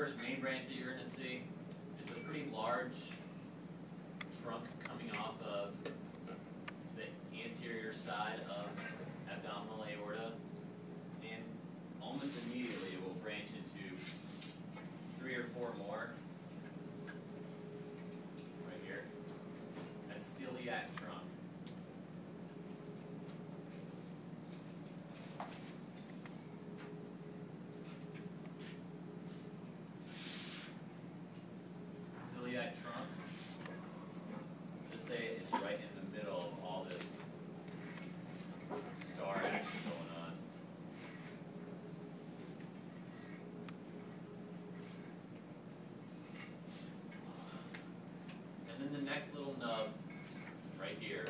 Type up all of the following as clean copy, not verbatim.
first main branch that you're going to see. It's a pretty large trunk coming off of the anterior side of abdominal aorta, and almost immediately it will branch into 3 or 4 more right here. That's celiac trunk. Celiac trunk, just say it's right in the middle of all this star action going on. And then the next little nub right here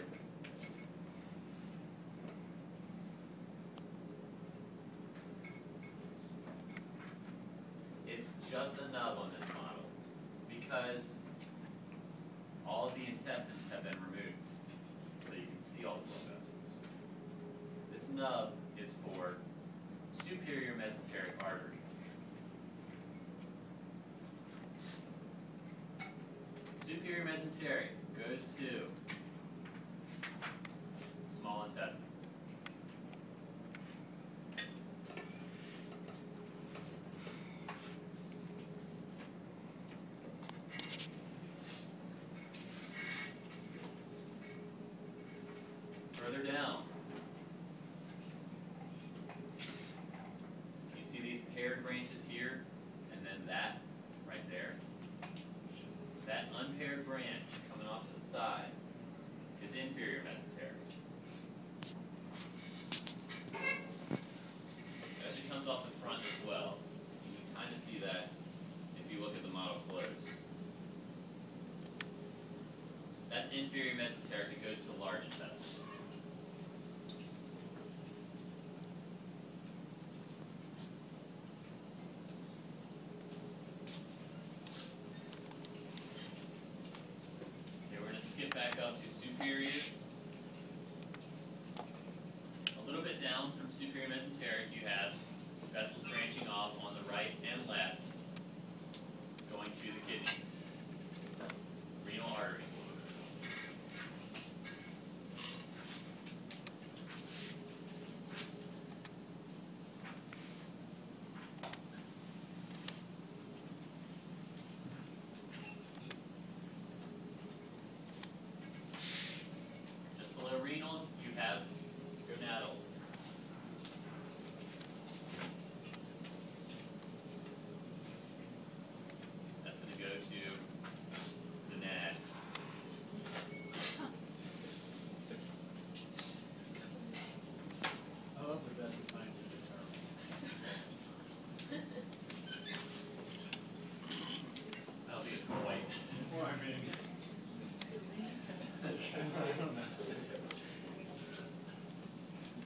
is just a nub on this model, because all of the intestines have been removed, so you can see all the blood vessels. This nub is for superior mesenteric artery. Superior mesenteric goes to small intestines. Further down, you see these paired branches here, and then that right there. That unpaired branch coming off to the side is inferior mesenteric. It actually comes off the front as well. You can kind of see that if you look at the model close. That's inferior mesenteric. It goes to large intestine. Skip back up to superior. A little bit down from superior mesenteric, you have vessels branching off on the right and left, going to the kidneys. Renal artery. Renal, you have gonadal. That's going to go to the nads. I love that that's a scientific term. I don't think it's quite. Well, I mean, I don't know.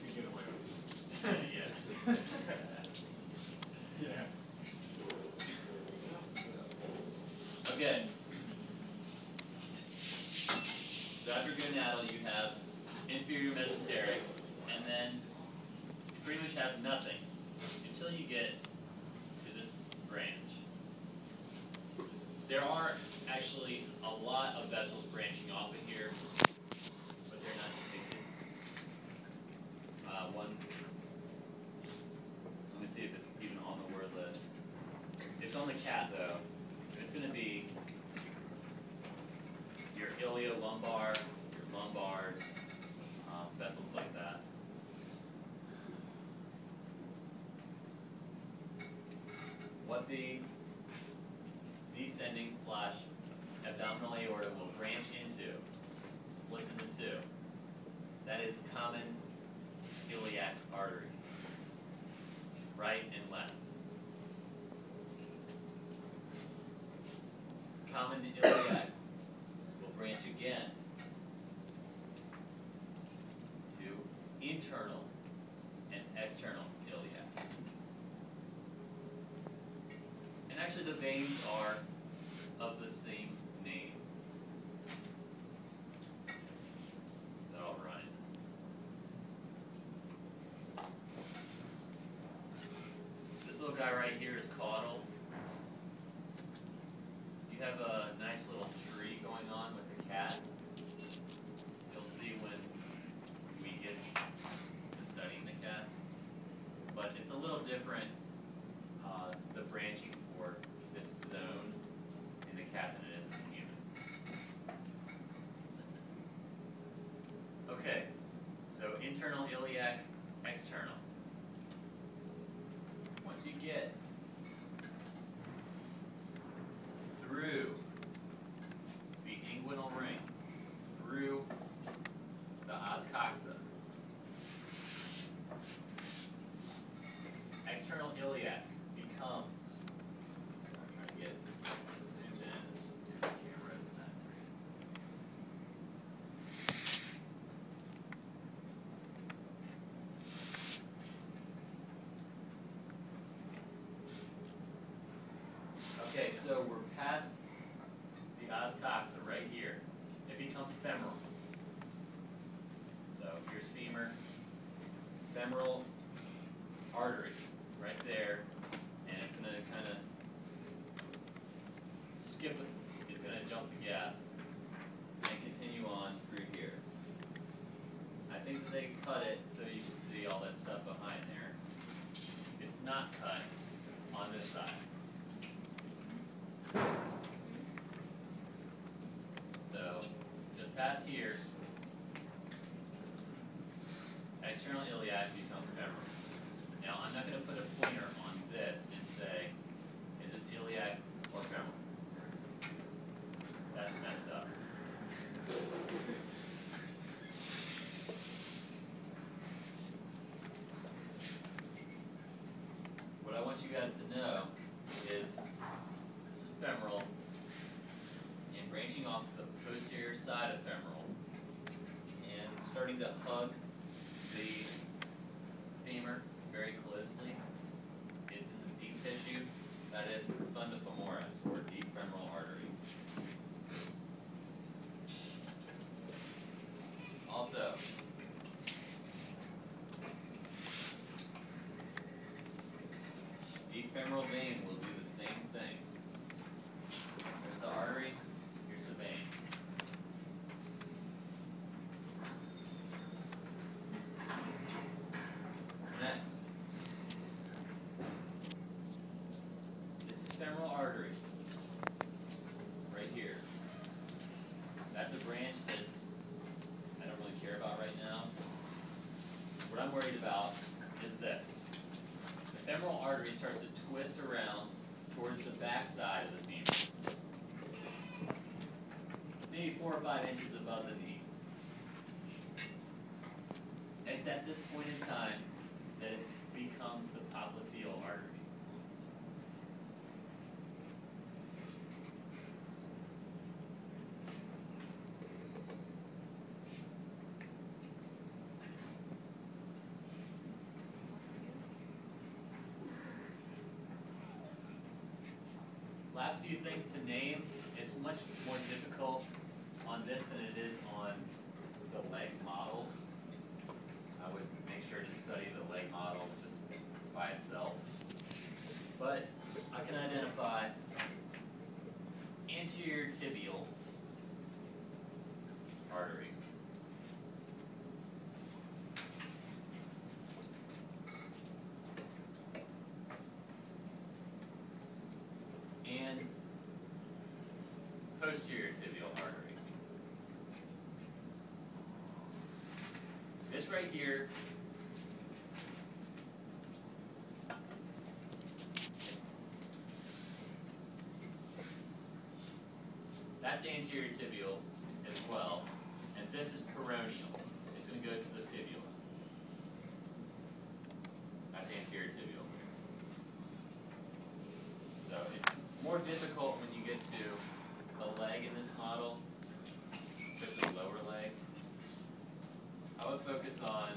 You can get away with it. Yes. Yeah. Okay. So after gonadal, you have inferior mesenteric, and then you pretty much have nothing until you get to this branch. There are actually a lot of vessels branching off of here, but they're not depicted. Let me see if it's even on the word list. It's on the CAT though. It's going to be your iliolumbar, your lumbars, vessels like that. What the descending / abdominal aorta will branch into, splits into 2. That is common iliac artery, right and left. Common iliac will branch again to internal and external iliac. And actually the veins are of the same name. They're all run. This little guy right here is caudal. you have a nice little tree going on with the cat. You'll see when we get to studying the cat. But it's a little different, the branching for this zone in the cat than it is in the human. Okay, so internal iliac, external. Once you get through the inguinal ring, through the os coxa, external iliac becomes, I'm trying to get zoomed in, this stupid camera isn't that great. Okay, so we're past the os coxa right here. It becomes femoral. So here's femur, femoral artery right there, and it's going to kind of skip it. It's going to jump the gap and continue on through here. I think that they cut it so you can see all that stuff behind there. It's not cut on this side. So, just past here, external iliac becomes femoral. Now, I'm not going to put a pointer on this and say, is this iliac or femoral? That's messed up. What I want you guys to know is this is femoral, and branching off the posterior side of femoral, and starting to hug the femur very closely. It's in the deep tissue, that is profunda femoris, or deep femoral artery. Also, deep femoral vein will do the same thing. There's the artery, here's the vein. Next, this is femoral artery, right here. That's a branch that I don't really care about right now. What I'm worried about is this. The femoral artery starts to twist around towards the back side of the femur. Maybe 4 or 5 inches above the knee. It's at this point in time that it becomes the popliteal artery. Last few things to name. It's much more difficult on this than it is on the leg model. I would make sure to study the leg model just by itself. But I can identify anterior tibial artery. And posterior tibial artery. This right here that's anterior tibial as well, and this is peroneal. It's going to go to the fibula. That's anterior tibial. So it's more difficult when you get to the leg in this model, especially lower leg. I would focus on